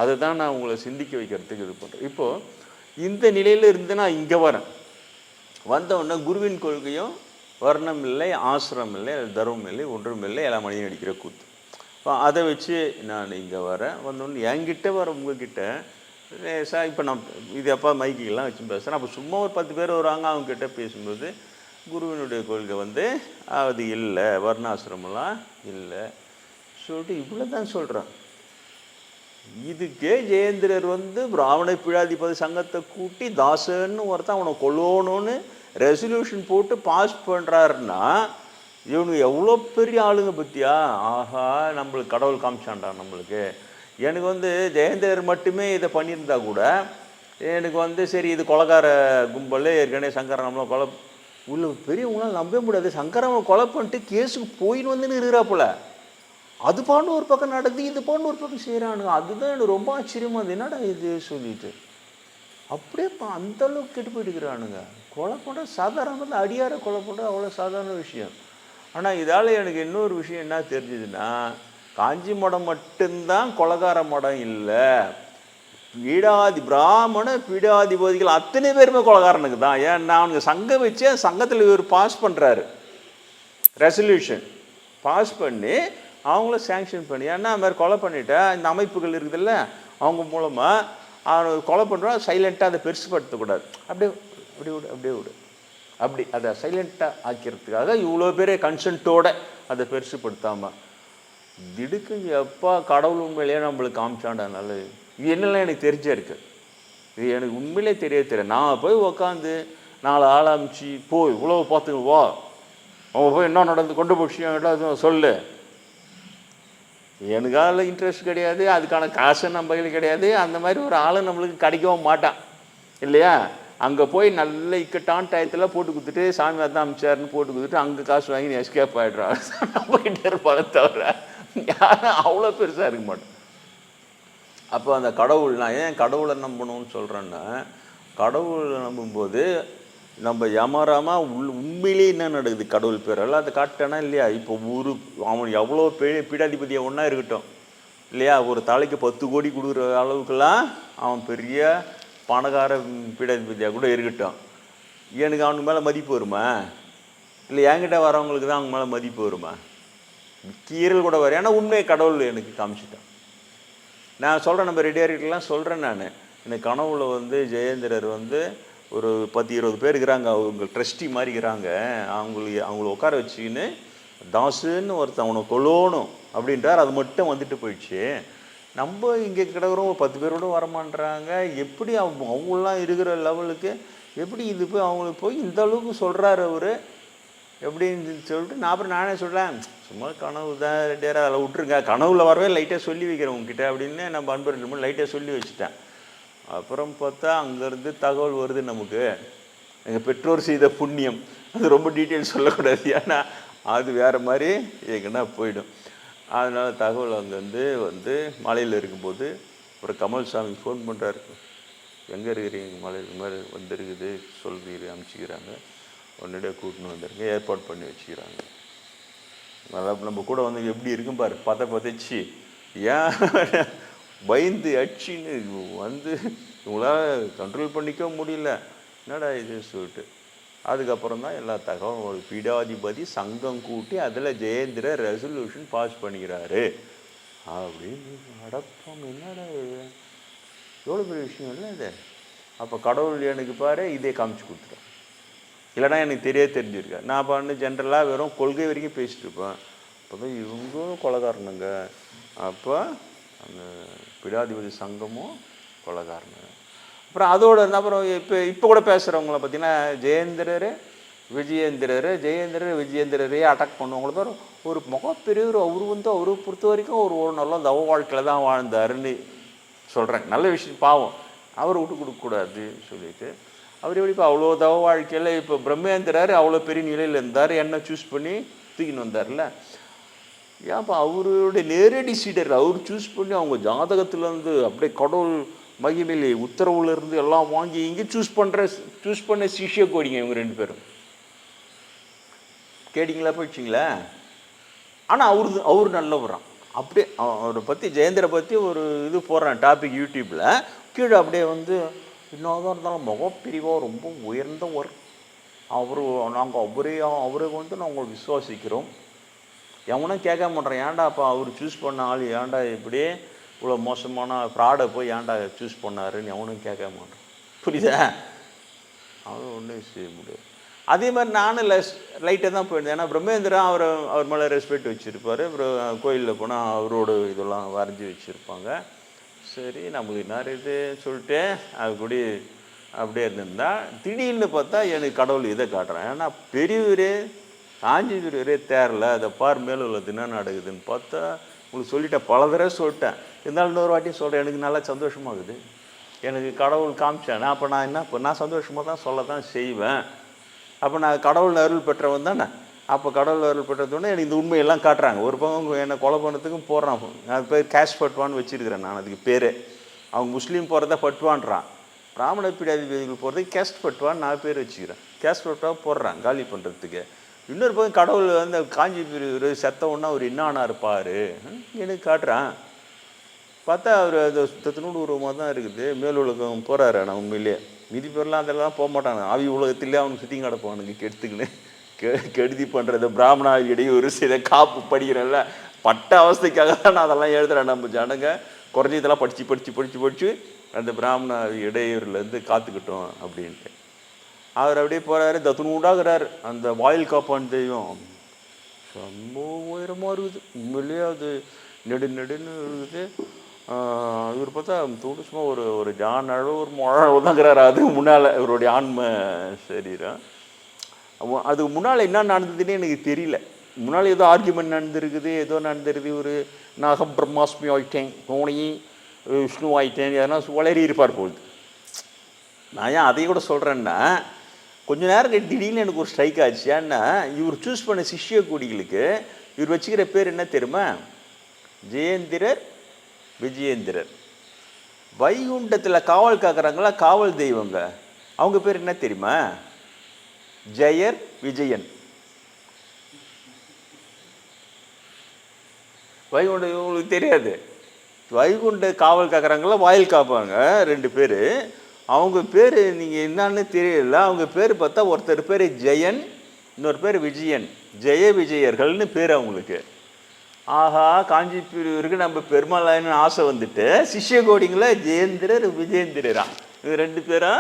அதை தான் நான் உங்களை சிந்திக்க வைக்கிறதுக்கு இது பண்ணுறேன். இப்போது இந்த நிலையில் இருந்து நான் இங்கே வரேன். வந்தவுடனே குருவின் கொள்கையும் வர்ணம் இல்லை, ஆசிரமம் இல்லை, தர்மம் இல்லை, ஒன்றும் இல்லை, எல்லா மனிதனும் அடிக்கிற கூத்து. அதை வச்சு நான் இங்கே வரேன். வந்தோடனே என்கிட்ட வர உங்ககிட்ட சார் இப்போ நான் இது அப்பா மைக்கெல்லாம் வச்சு பேசுகிறேன். அப்போ சும்மா ஒரு 10 பேர் வருவாங்க. அவங்கக்கிட்ட பேசும்போது குருவினுடைய கொள்கை வந்து அது இல்லை, வர்ணாசிரமெல்லாம் இல்லை சொல்லிட்டு இவ்வளோ தான் சொல்கிறேன். இதுக்கே ஜெயேந்திரர் வந்து பிராமண பீடாதிபதி சங்கத்தை கூட்டி தாசன்னு ஒருத்தன் அவனை கொல்லணும்னு ரெசல்யூஷன் போட்டு பாஸ் பண்ணுறாருன்னா இவனுக்கு எவ்வளோ பெரிய ஆளுங்க பற்றியா? ஆஹா, நம்மளுக்கு கடவுள் காமிச்சான்டா நம்மளுக்கு. எனக்கு வந்து ஜெயேந்திரர் மட்டுமே இதை பண்ணியிருந்தா கூட எனக்கு வந்து சரி இது கொலைக்கார கும்பல், ஏற்கனவே சங்கரனம்லாம் கொலை உள்ள பெரியவங்களாம் நம்பவே முடியாது. சங்கரனை கொலை பண்ணிட்டு கேஸுக்கு போயின்னு வந்துன்னு இருக்கிறாப்புல. அது பாண்டு ஒரு பக்கம் நடக்குது, இது பாண்டு ஒரு பக்கம் செய்கிறானுங்க. அதுதான் எனக்கு ரொம்ப ஆச்சரியமாக இருந்தது. என்னடா இது சொல்லிட்டு அப்படியே அந்தளவுக்கு கெட்டு போயிட்டுக்கிறானுங்க. கொலை பண்ணுற சாதாரணமாக அடியாரை கொலை பண்ணுறது அவ்வளோ சாதாரண விஷயம். ஆனால் இதால் எனக்கு இன்னொரு விஷயம் என்ன தெரிஞ்சுதுன்னா, காஞ்சி மடம் மட்டும்தான் கொலைகார மடம் இல்லை, பிராமண பீடாதிபதிகள் அத்தனை பேருமே கொலைகாரனுக்கு தான். ஏன்னா அவனுக்கு சங்கம் வச்சு சங்கத்தில் இவர் பாஸ் பண்ணுறாரு, ரெசல்யூஷன் பாஸ் பண்ணி அவங்கள சேங்ஷன் பண்ணி. ஏன்னா அது மாதிரி கொலை பண்ணிவிட்டா இந்த அமைப்புகள் இருக்குதுல்ல, அவங்க மூலமாக அவனை கொலை பண்ணுறோம், சைலண்ட்டாக அதை பெருசுப்படுத்தக்கூடாது, அப்படியே விடு அப்படி அதை சைலண்ட்டாக ஆக்கிறதுக்காக இவ்வளோ பேர் கன்சென்ட்டோடு அதை பெருசுப்படுத்தாமல் திடுக்கு எப்பா கடவுள் உண்மையிலேயே நம்மளுக்கு காமிச்சாண்டா நல்லது. இது என்னெல்லாம் எனக்கு தெரிஞ்சே இருக்குது. இது எனக்கு உண்மையிலே தெரியாது. நான் போய் உக்காந்து 4 ஆள் அமைச்சு போய் இவ்வளோ பார்த்துக்கு வா, அவங்க போய் என்ன நடந்து கொண்டு போய் சொல்லு. எனக்கு அதில் இன்ட்ரெஸ்ட் கிடையாது, அதுக்கான காசு நம்ம கிடையாது. அந்த மாதிரி ஒரு ஆளை நம்மளுக்கு கிடைக்கவும் மாட்டான் இல்லையா? அங்கே போய் நல்ல இக்கட்டான டயத்தில் போட்டு கொடுத்துட்டு சாமி தான் அமிச்சாருன்னு போட்டு கொடுத்துட்டு அங்கே காசு வாங்கி எஸ்கேப் ஆகிடுறான். நம்பிக்கிட்டே இருப்பாங்க தவிர யாரும் அவ்வளோ பெருசாக இருக்க மாட்டேன். அப்போ அந்த கடவுள், நான் ஏன் கடவுளை நம்பணும்னு சொல்கிறேன்னா, கடவுளை நம்பும்போது நம்ம ஏமாறாமல் உண்மையிலே என்ன நடக்குது கடவுள் பேரெல்லாம் அதை காட்டேனா இல்லையா? இப்போ அவன் எவ்வளோ பீடாதிபதியாக ஒன்றா இருக்கட்டும் இல்லையா, ஒரு தலைக்கு 10 கோடி கொடுக்குற அளவுக்குலாம் அவன் பெரிய பணக்கார பீடாதிபதியாக கூட இருக்கட்டும், எனக்கு அவனுக்கு மேலே மதிப்பு வருமா? இல்லை என்கிட்ட வரவங்களுக்கு தான் அவங்க மேலே மதிப்பு வருமா? கீரல் கூட வரும். ஏன்னா உண்மையை கடவுள் எனக்கு காமிச்சிட்டான். நான் சொல்கிறேன், நம்ம ரெடியாரிட்டெலாம் சொல்கிறேன். நான் எனக்கு கனவுல வந்து ஜெயேந்திரர் வந்து ஒரு 10-20 பேர் இருக்கிறாங்க, அவங்க ட்ரஸ்டி மாதிரி இருக்கிறாங்க. அவங்கள உட்கார வச்சுக்கின்னு தாசுன்னு ஒருத்தன் அவனை கொல்லணும் அப்படின்றார். அது மட்டும் வந்துட்டு போயிடுச்சு. நம்ம இங்கே கிடக்கிறோம் 10 பேரோட வரமான்றாங்க. எப்படி அவங்களாம் இருக்கிற லெவலுக்கு எப்படி இது போய் அவங்களுக்கு போய் இந்த அளவுக்கு சொல்கிறாரு அவர் எப்படின்னு சொல்லிட்டு நான் அப்புறம் நானே சொல்கிறேன், சும்மா கனவு தான் ரெடியாக அதில் விட்டுருங்க, கனவுல வரவே லைட்டாக சொல்லி வைக்கிறேன் உங்ககிட்ட அப்படின்னு நம்ம அன்பர்கள் லைட்டாக சொல்லி வச்சுட்டேன். அப்புறம் பார்த்தா அங்கேருந்து தகவல் வருது நமக்கு, எங்கள் பெற்றோர் செய்த புண்ணியம். அது ரொம்ப டீட்டெயில்ஸ் சொல்லக்கூடாது, ஏன்னா அது வேறு மாதிரி எங்கன்னா போயிடும். அதனால் தகவல் அங்கேருந்து வந்து மலையில் இருக்கும்போது ஒரு கமல்சாமி ஃபோன் பண்ணுறாரு, எங்கே இருக்கிறீங்க? மலையில் மாதிரி வந்துருக்குது சொல்கிறீங்க, அனுப்பிச்சிக்கிறாங்க, உடனடியே கூட்டின்னு வந்துருங்க, ஏற்பாடு பண்ணி வச்சுக்கிறாங்க. அதாவது நம்ம கூட வந்து எப்படி இருக்கும் பாரு, பதச்சு ஏன் பயந்து அடிச்சின்னு வந்து இவங்களால் கண்ட்ரோல் பண்ணிக்க முடியல, என்னடா இது சொல்லிட்டு. அதுக்கப்புறம் தான் எல்லா தகவலும் ஒரு பீடாதிபதி சங்கம் கூட்டி அதில் ஜெயேந்திர ரெசல்யூஷன் பாஸ் பண்ணிக்கிறாரு அப்படின்னு. அடப்பம், என்னடா எவ்வளோ பெரிய விஷயம் இல்லை இது. அப்போ கடவுள் எனக்கு பாரு இதே காமிச்சு கொடுத்துட்டேன், இல்லைனா எனக்கு தெரிஞ்சிருக்கேன். நான் பண்ணு ஜென்ரலாக வெறும் கொள்கை வரைக்கும் பேசிட்டு இருப்பேன். அப்போ தான் இவங்களும் கொலைகாரனுங்க, அப்போ அந்த பீடாதிபதி சங்கமும் கொலைகாரனுங்க. அப்புறம் அதோட அப்புறம் இப்போ கூட பேசுகிறவங்கள பார்த்தீங்கன்னா ஜெயேந்திரர் விஜயேந்திரரையே அட்டாக் பண்ணுவாங்கள பேர் ஒரு மிகப்பெரியவர். அவர் வந்து அவரை பொறுத்த வரைக்கும் ஒரு நல்ல தவ வாழ்க்கையில் தான் வாழ்ந்தாருன்னு சொல்கிறேன். நல்ல விஷயம், பாவம் அவர் விட்டு கொடுக்கக்கூடாது சொல்லிட்டு. அவர் எப்படி இப்போ அவ்வளோ தவ வாழ்க்கையில் இப்போ பிரம்மேந்திரார் அவ்வளோ பெரிய நிலையில் இருந்தார், என்ன சூஸ் பண்ணி தூக்கின்னு வந்தார்ல. ஏன்ப்பா அவருடைய நேரடி சீடர், அவர் சூஸ் பண்ணி அவங்க ஜாதகத்துலேருந்து அப்படியே கடவுள் மகிமையிலே உத்தரவுலேருந்து எல்லாம் வாங்கி இங்கே சூஸ் பண்ண சிஷ்ய கோடிங்க இவங்க 2 பேரும். கேட்டிங்களா போயிடுச்சிங்களா? ஆனால் அவர் நல்லவரான். அப்படியே அவரை பற்றி, ஜெயேந்திரை பற்றி ஒரு இது போடுறேன் டாபிக் யூடியூப்பில், கீழே அப்படியே வந்து இன்னொரு இருந்தாலும் முகப்பிரிவாக ரொம்ப உயர்ந்தவர் அவர், நாங்கள் அவரை வந்து நாங்கள் விசுவாசிக்கிறோம். எவனும் கேட்க மாட்டேறேன், ஏன்டாப்பா அவர் சூஸ் பண்ண ஆள் ஏன்டா இப்படியே இவ்வளோ மோசமான ஃப்ராடை போய் ஏன்டா சூஸ் பண்ணாருன்னு எவனும் கேட்க மாட்டேன். புரியுதா? அவர் ஒன்றும் செய்ய முடியாது. அதே மாதிரி நானும் லைட்டாக தான் போயிருந்தேன். ஏன்னா பிரம்மேந்திரா அவர் மேலே ரெஸ்பெக்ட் வச்சுருப்பார். அப்புறம் கோயிலில் போனால் அவரோட இதெல்லாம் வரைஞ்சி வச்சுருப்பாங்க. சரி நமக்கு நிறைய இது சொல்லிட்டு அது கூட அப்படியே இருந்திருந்தா, திடீர்னு பார்த்தா எனக்கு கடவுள் இதை காட்டுறேன். ஏன்னா பெரியவரே காஞ்சி பெரியவரே தேரல, அதை பார் மேலே உள்ளது என்ன நடக்குதுன்னு பார்த்தா உங்களுக்கு சொல்லிட்டேன், பல தடவை சொல்லிட்டேன். இருந்தாலும் இன்னொரு வாட்டியும் சொல்கிறேன், எனக்கு நல்லா சந்தோஷமாகுது. எனக்கு கடவுள் காமிச்சேன். அப்போ நான் என்ன, இப்போ நான் சந்தோஷமாக தான் சொல்ல தான் செய்வேன். அப்போ நான் கடவுள் அருள் பெற்றவன் தானே. அப்போ கடவுள் அருள் பெற்றதுன்னு எனக்கு இந்த உண்மையெல்லாம் காட்டுறாங்க. ஒரு பக்கம் என்னை கொலை பண்ணத்துக்கும் போடுறான். நான் பேர் கேஷ் பட்வான்னு வச்சுருக்கிறேன் நான், அதுக்கு பேர். அவங்க முஸ்லீம் போகிறத பட்வான்றான், பிராமண பீடாதிபதிகள் போகிறதுக்கு கேஸ்ட் பட்வான்னு நான் பேர் வச்சுக்கிறேன். கேஸ்ட் பட்வா போடுறான் காலி பண்ணுறதுக்கு. இன்னொரு பக்கம் கடவுள் வந்து காஞ்சி ஒரு செத்த ஒன்றா அவர் என்ன இருப்பார் எனக்கு காட்டுறான். பார்த்தா அவர் அந்த சுத்தத்தினோடு உருவமாக தான் இருக்குது. மேல் உலகம் போகிறாரு. ஆனால் உண்மையிலே மீதி பேர்லாம் அதெல்லாம் போக மாட்டாங்க. ஆவி உலகத்திலே அவனுக்கு சுற்றி கிடப்பானுங்க கெடுத்துக்குன்னு கெடுதி பண்ணுறது. பிராமணா இடையூறு சில காப்பு படிக்கிறேன்ல, பட்ட அவஸ்தைக்காக தான் நான் அதெல்லாம் எழுதுகிறேன். நம்ம ஜனங்க குறைஞ்சதெல்லாம் படித்து அந்த பிராமணா இடையூறுலேருந்து காத்துக்கிட்டோம் அப்படின்ட்டு அவர் அப்படியே போகிறாரு. தத்துணுண்டாகிறார். அந்த வாயில் காப்பான் தெய்வம் ரொம்ப உயரமாக இருக்குது. உண்மையிலேயே அது நெடுன்னு இருக்குது. இவர் பார்த்தா தூண்டு சும்மா ஒரு ஜான் அளவு ஒரு முழு தாங்கிறாரு. அது முன்னால் இவருடைய ஆன்ம சரீரம். அதுக்கு முன்னால் என்ன நடந்ததுன்னு எனக்கு தெரியல. முன்னால் ஏதோ ஆர்கியூமெண்ட் நடந்துருக்குது, ஏதோ நடந்துருக்குது. ஒரு நாகம் பிரம்மாஸ்மி ஆகிட்டேன், தோணி விஷ்ணு ஆகிட்டேன், எதனா வளரி இருப்பார் போகுது. நான் ஏன் அதையும் கூட சொல்கிறேன்னா, கொஞ்ச நேரம் திடீர்னு எனக்கு ஒரு ஸ்ட்ரைக் ஆச்சு. ஏன்னா இவர் சூஸ் பண்ண சிஷ்ய கூடிகளுக்கு இவர் வச்சுக்கிற பேர் என்ன தெரியுமா? ஜெயேந்திரர், விஜயேந்திரர். வைகுண்டத்தில் காவல் காக்குறாங்களா காவல் தெய்வங்க, அவங்க பேர் என்ன தெரியுமா? ஜெயர், விஜயன். வைகுண்ட இவங்களுக்கு தெரியாது. வைகுண்ட காவல் காக்குறாங்களா வாயில் காப்பாங்க 2 பேர். அவங்க பேர் நீங்கள் என்னன்னு தெரியல. அவங்க பேர் பார்த்தா ஒருத்தர் பேர் ஜெயன், இன்னொரு பேர் விஜயன். ஜெய விஜயர்கள்னு பேர் அவங்களுக்கு. ஆஹா, காஞ்சிபுருக்கு நம்ம பெருமாளாயின்னு ஆசை வந்துட்டு சிஷ்ய கோடிங்கள ஜெயேந்திரர், விஜயேந்திரரா, இது 2 பேரா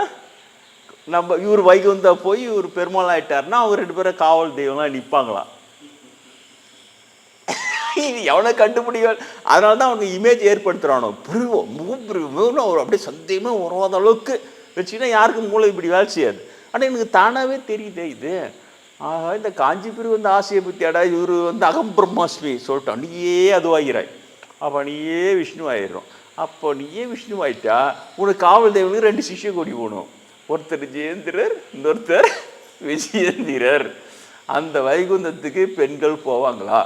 நம்ம இவர் வைகுந்தா போய் இவர் பெருமாள் ஆயிட்டாருன்னா அவங்க 2 பேரும் காவல் தெய்வம்லாம் நிற்பாங்களாம். இது எவனை கண்டுபிடிக்க. அதனால தான் அவங்க இமேஜ் ஏற்படுத்துகிறானோ, புருவம் முகப்புருவம்னு அவர் அப்படியே சந்தேகமாக உறவாத அளவுக்கு வச்சுக்கிட்டா யாருக்கும் மூளை இப்படி வேலை செய்யாது. ஆனால் எனக்கு தானாகவே தெரியுதே இது. ஆகா, இந்த காஞ்சிபுரம் வந்து ஆசையை பற்றியாடா, இவர் வந்து அகம் பிரம்மாஸ்மி சொல்லிட்டோம், நீயே அதுவாகிறாய். அப்போ நீயே விஷ்ணு ஆயிடுறோம். அப்போ நீயே விஷ்ணு ஆயிட்டா உனக்கு காவல் தெய்வனுக்கு 2 சிஷ்ய கொடி போகணும். ஒருத்தர் ஜெயேந்திரர், இன்னொருத்தர் விஜயேந்திரர். அந்த வைகுந்தத்துக்கு பெண்கள் போவாங்களா?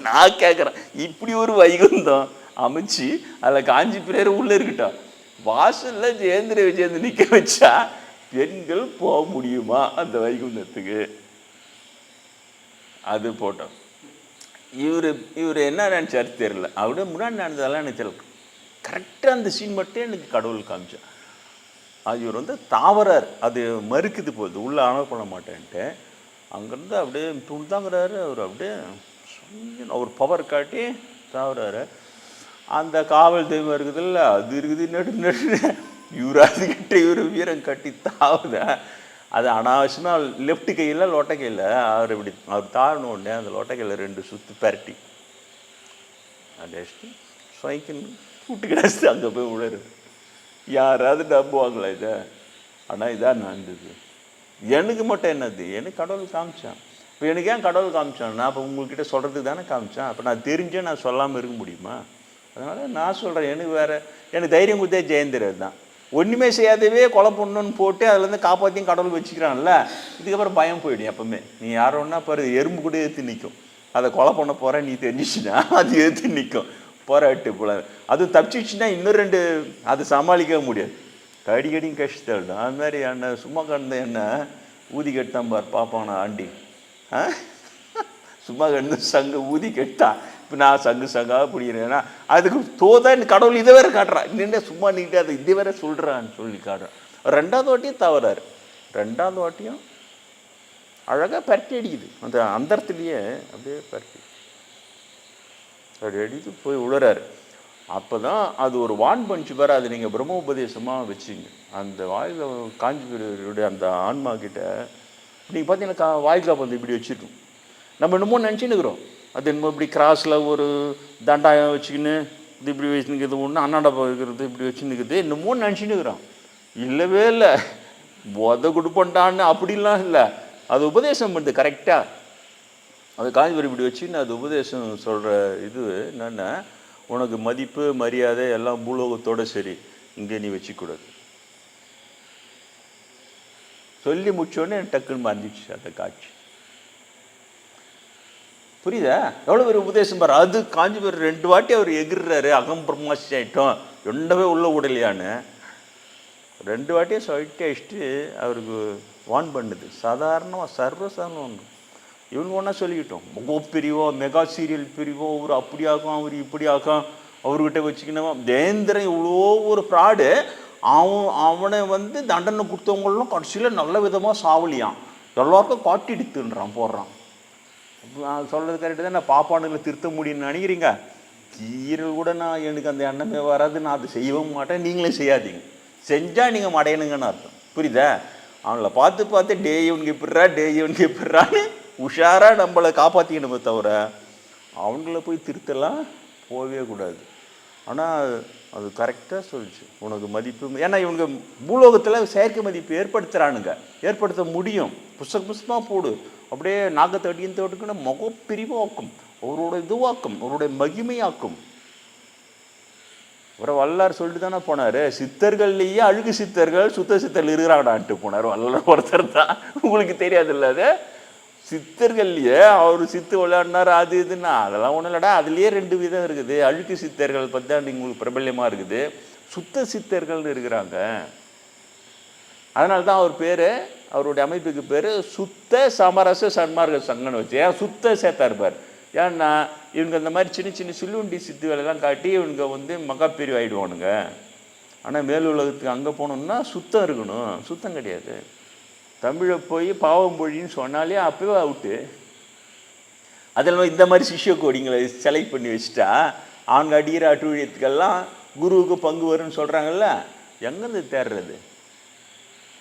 நான் கேட்குறேன். இப்படி ஒரு வைகுந்தம் அமைச்சு அதில் காஞ்சிபுரம் உள்ளே இருக்கட்டும், வாசலில் ஜெயேந்திர விஜயேந்திர நிற்க வச்சா பெண்கள் போக முடியுமா அந்த வைகுந்தத்துக்கு? அது போட்டோம். இவர் என்ன நினச்சாரு தெரியல. அவருடைய முன்னாடி நடந்ததெல்லாம் எனக்கு தெரியல. கரெக்டாக அந்த சீன் மட்டும் எனக்கு கடவுள் காமிச்சேன். அது இவர் வந்து தாவரார், அது மறுக்குது போகுது, உள்ளே அனல் பண்ண மாட்டேன்ட்டு அங்கேருந்து அப்படியே துண்டாங்கிறாரு. அவர் அப்படியே அவர் பவர் காட்டி தாவறாரு. அந்த காவல் தெய்வம் இருக்குதுல்ல, அது இருக்குது நடு இவர் அதுக்கிட்ட இவர் வீரம் கட்டி தாவுத. அது அனாவசியமாக லெஃப்ட் கையில் லொட்டை கையில் அவர் இப்படி அவர் தாழணும் உடனே அந்த லொட்டை கையில் 2 சுற்று பரட்டி அடிச்சுட்டு சைக்கிள் கூட்டு கிடாச்சு அங்கே போய் விழுறது. யாராவது நம்புவாங்களா இதை? ஆனால் இதான் நடந்தது. எனக்கு மட்டும் என்னது, எனக்கு கடவுள் காமிச்சான். இப்போ எனக்கு ஏன் கடவுள் காமிச்சான்? நான் இப்போ உங்கள்கிட்ட சொல்கிறதுக்கு தானே காமிச்சான். அப்போ நான் தெரிஞ்சே நான் சொல்லாமல் இருக்க முடியுமா? அதனால் நான் சொல்கிறேன். எனக்கு வேறு எனக்கு தைரியம் கொடுத்தே ஜெயேந்திரர் தான். ஒன்றுமே செய்யாதவே கொலை பண்ணணுன்னு போட்டு அதுலேருந்து காப்பாற்றியும் கடவுள் வச்சுக்கிறான்ல, இதுக்கப்புறம் பயம் போயிடும். எப்பவுமே நீ யாரோன்னா பாரு, எறும்பு கூட ஏற்று நிற்கும். அதை கொலை பண்ண போகிறேன் நீ தெரிஞ்சிச்சுன்னா அது ஏற்று நிற்கும், போராட்டு போல. அதுவும் தப்பிச்சிச்சுன்னா இன்னும் 2 அது சமாளிக்கவே முடியாது, கடிக்கடியும் கஷ்டம். அது மாதிரி என்ன சும்மா கண்ட என்ன ஊதி கெட்டான் பார் பாப்பான ஆண்டி. சும்மா கண்டு சங்கு ஊதி கெட்டான். இப்போ நான் சங்காக பிடிக்கிறேன்னா அதுக்கு தோதான் கடவுள் இதை வேற காட்டுறான். நின்று சும்மா நீட்டு அதை இதை வேற சொல்கிறான்னு சொல்லி காட்டுறான். 2வது வாட்டியும் தவறாரு. 2வது வாட்டியும் அழகாக பரட்டி அடிக்குது. அந்த அந்தரத்துலேயே அப்படியே பரட்டி அப்படி அடித்து போய் உழறாரு. அப்போ தான் அது ஒரு வான் பண்ணிச்சு பாரு, அது நீங்கள் பிரம்ம உபதேசமாக வச்சுங்க. அந்த வாயில் காஞ்சிபுரியுடைய அந்த ஆன்மா கிட்ட நீங்கள் பார்த்தீங்கன்னா வாய்க்கா வந்து இப்படி வச்சுருக்கோம். நம்ம என்னமோ நினச்சின்னுக்குறோம், அது என்னமோ இப்படி கிராஸில் ஒரு தண்டாயம் வச்சுக்கின்னு இது இப்படி வச்சுன்னுக்குது, ஒன்று அண்ணாடப்பா இருக்கிறது இப்படி வச்சுன்னுக்குது, என்னமோ நினச்சின்னுக்குறோம். இல்லவே இல்லை, கொடுப்பண்டான்னு அப்படிலாம் இல்லை. அது உபதேசம் பண்ணுது கரெக்டாக. அது காஞ்சிபுரம் இப்படி வச்சுன்னு அது உபதேசம் சொல்கிற இது என்னென்னா, உனக்கு மதிப்பு மரியாதை எல்லாம் பூலோகத்தோடு சரி, இங்கே நீ வச்சுக்கூடாது. சொல்லி முடிச்சோடனே டக்குன்னு மறந்துச்சு அந்த காட்சி. புரியுதா? எவ்வளோ ஒரு உபதேசம் பாரு. அது காஞ்சிபுரம் 2 வாட்டி அவர் எகிர்றாரு, அகம் பிரம்மாசி ஆகிட்டோம், எண்டவே உள்ள உடலையான்னு 2 வாட்டியே சொல்லிட்டு அடிச்சுட்டு அவருக்கு வான் பண்ணுது. சாதாரணமாக சர்வசாதாரணம் ஒன்று. இவங்க ஒன்றா சொல்லிக்கிட்டோம், முகோ பிரிவோ மெகா சீரியல் பிரிவோ, அவர் அப்படி ஆகும் அவர் இப்படி ஆகும், அவர்கிட்ட வச்சுக்கணும் தேந்திரன் இவ்வளோ ஒரு ஃப்ராடு. அவனை வந்து தண்டனை கொடுத்தவங்களும் கடைசியில் நல்ல விதமாக சாவலியான், எல்லாருக்கும் காட்டிடுத்துன்றான் போடுறான். நான் சொல்கிறது கரெக்டு தான். நான் பாப்பானுங்களை திருத்த முடியும்னு நினைக்கிறீங்க? கீரல் கூட நான் எனக்கு அந்த எண்ணமே வராது, நான் அதை செய்யவும் மாட்டேன், நீங்களே செய்யாதீங்க. செஞ்சால் நீங்கள் மடையணுங்கன்னு அர்த்தம். புரியுதா? அவங்கள பார்த்து டே இவனுக்கு எப்படிறான்னு உஷாராக நம்மளை காப்பாற்றிக்கணுமே தவிர அவங்கள போய் திருத்தலாம் போகவே கூடாது. ஆனால் அது கரெக்டாக சொல்லிச்சு, உனக்கு மதிப்பு. ஏன்னா இவங்க பூலோகத்தில் செயற்கை மதிப்பு ஏற்படுத்த முடியும். புஸ்தமாக போடு, அப்படியே நாகத்தை அடியும் தோட்டுக்குன்னா முகப்பிரிவாக்கும், அவரோட இதுவாக்கும், அவருடைய மகிமையாக்கும். ஒரு வல்லார் சொல்லிட்டு தானே போனார், சித்தர்கள்லேயே அழுகு சித்தர்கள் சுத்த சித்தர்கள் இருக்கிறாங்கடான்ட்டு போனார். வல்லார் ஒருத்தர் தான், உங்களுக்கு தெரியாது இல்லை? அது சித்தர்கள்லையே அவர் சித்து விளையாடினார் அது இதுன்னா அதெல்லாம் ஒன்றும் இல்லடா. அதுலேயே 2 விதம் இருக்குது. அழுக்கு சித்தர்கள் பற்றி தான் உங்களுக்கு பிரபல்யமாக இருக்குது, சுத்த சித்தர்கள்னு இருக்கிறாங்க. அதனால தான் அவர் பேர், அவருடைய அமைப்புக்கு பேர் சுத்த சமரச சன்மார்க்க சங்கன்னு வச்சு. ஏன் சுத்த சேர்த்தா இருப்பார்? ஏன்னா இவங்க இந்த மாதிரி சின்ன சின்ன சில்லுண்டி சித்து வேலைலாம் காட்டி இவங்க வந்து மகாப்பிரிவு ஆகிடுவானுங்க. ஆனால் மேல் உலகத்துக்கு அங்கே போகணுன்னா சுத்தம் இருக்கணும். சுத்தம் கிடையாது. தமிழை போய் பாவம் மொழின்னு சொன்னாலே அப்போவே அவுட்டு. அதில் இந்த மாதிரி சிஷ்ய கோடிங்களை செலக்ட் பண்ணி வச்சுட்டா அவங்க அடிக்கிற அட்டுழியத்துக்கெல்லாம் குருவுக்கு பங்கு வரும்னு சொல்கிறாங்கல்ல, எங்கேருந்து தேடுறது?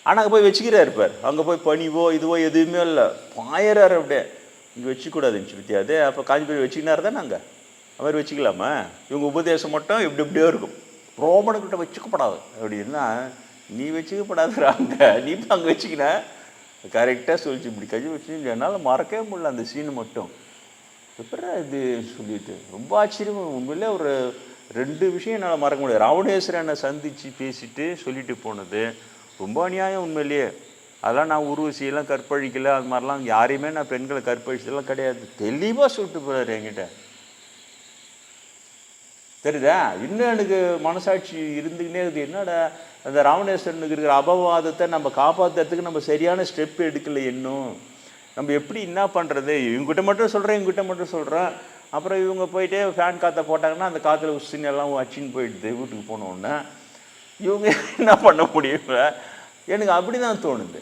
ஆனால் அங்கே போய் வச்சுக்கிறா இருப்பார். அங்கே போய் பணிவோ இதுவோ எதுவுமே இல்லை, பாயறாரு அப்படியே. இங்கே வச்சுக்கூடாதுன்னு சொல்லிட்டியாது. அப்போ காஞ்சிபுரம் வச்சுக்கினார் தான் நாங்கள் அது மாதிரி வச்சுக்கலாமா? இவங்க உபதேசம் மட்டும் எப்படியோ இருக்கும். ரோமனுக்கிட்ட வச்சுக்கப்படாது அப்படின்னா நீ வச்சுக்கப்படாதுறாங்க, நீ இப்போ அங்கே வச்சுக்கின கரெக்டாக சொல்லிச்சு. இப்படி கை வச்சு என்னால் மறக்கவே முடியல அந்த சீனு மட்டும். எப்படா இது சொல்லிட்டு ரொம்ப ஆச்சரியம். உண்மையிலே ஒரு 2 விஷயம் என்னால் மறக்க முடியாது. ராவணேஸ்வரனை சந்தித்து பேசிட்டு சொல்லிட்டு போனது ரொம்ப அநியாயம் உண்மையிலேயே. அதெல்லாம் நான் உருவசியெல்லாம் கற்பழிக்கலை, அது மாதிரிலாம் யாரையுமே நான் பெண்களை கற்பழிச்சதெல்லாம் கிடையாது. தெளிவாக சொல்லிட்டு போகிறாரு என்கிட்ட. தெரியுதா? இன்னும் எனக்கு மனசாட்சி இருந்துக்கினே இருக்குது. என்னடா அந்த ராவணேஸ்வரனுக்கு இருக்கிற அபவாதத்தை நம்ம காப்பாற்றுறதுக்கு நம்ம சரியான ஸ்டெப் எடுக்கலை. இன்னும் நம்ம எப்படி என்ன பண்ணுறது? இவங்ககிட்ட மட்டும் சொல்கிறேன். அப்புறம் இவங்க போயிட்டே ஃபேன் காற்றை போட்டாங்கன்னா அந்த காற்றுல உசின் எல்லாம் வச்சின்னு போயிடுது. வீட்டுக்கு போனோடனே இவங்க என்ன பண்ண முடியும்? எனக்கு அப்படி தான் தோணுது.